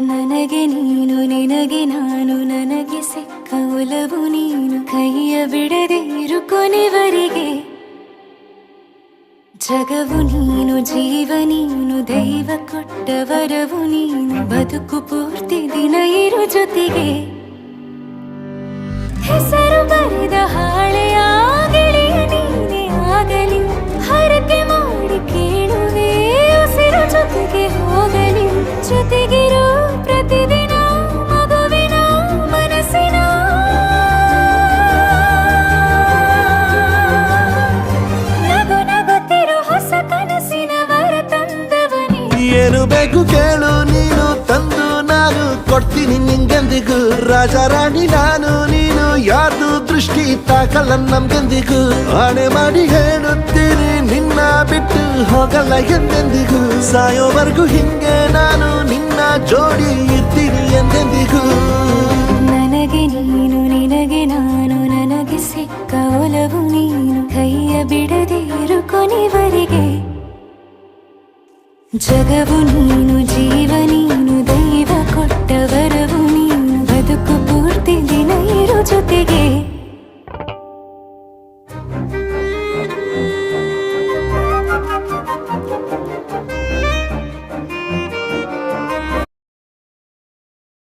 ನನಗೆ ನೀನು ನಿನಗೆ ನಾನು ನನಗೆ ಸಿಕ್ಕ ಒಲವು ನೀನು ಕೈಯ ಬಿಡದಿರು ಕೊನೆವರೆಗೆ ಜಗವು ನೀನು ಜೀವ ನೀನು ದೈವ ಕೊಟ್ಟ ವರವು ನೀನು ಬದುಕು ಪೂರ್ತಿ ದಿನ ಇರು ಜೊತೆಗೆ ಹೆಸರು ಬರೆದ ಹಾಳೆಯ ಗೆಳೆಯ ನೀನೇ ಆಗಲಿ ಹರಕೆ ಮಾಡಿ ಕೇಳುವೆ ಉಸಿರು ಜೊತೆಗೆ ಹೋಗಲಿ ಜೊತೆಗಿರೋ ಪ್ರತಿದಿನ ಮಗುವಿನ ಮನಸ್ಸಿನ ನಗು ನಗುತ್ತಿರೋ ಹೊಸ ಕನಸಿನ ವರ ತಂದವನೇ ಏನು ಬೇಕು ಕೇಳು ನೀನು ತಂದು ನಾನು ಕೊಡ್ತೀನಿ ನಿಂಗೆಂದಿಗೂ ರಾಜ ರಾಣಿ ನಾನು ನೀನು ಯಾರ್ದು ದೃಷ್ಟಿ ತಾಕಲ್ಲ ನಮ್ಗೆಂದಿಗೂ ಆಣೆ ಮಾಡಿ ಹೇಳುತ್ತೀನಿ ನಿನ್ನ ಬಿಟ್ಟು ಹೋಗಲ್ಲ ಎಂದೆಂದಿಗೂ ಸಾಯೋವರೆಗೂ ಹಿಂಗೆ ನಾನು ನಿನ್ನ ಜೋಡಿ ಇರ್ತೀನಿ ಎಂದೆಂದಿಗೂ ನನಗೆ ನೀನು ನಿನಗೆ ನಾನು ನನಗೆ ಸಿಕ್ಕ ಒಲವು ನೀನು ಕೈಯ ಬಿಡದಿರು ಕೊನೆವರೆಗೆ ಜಗವು ನೀನು ಜೀವ ನೀನು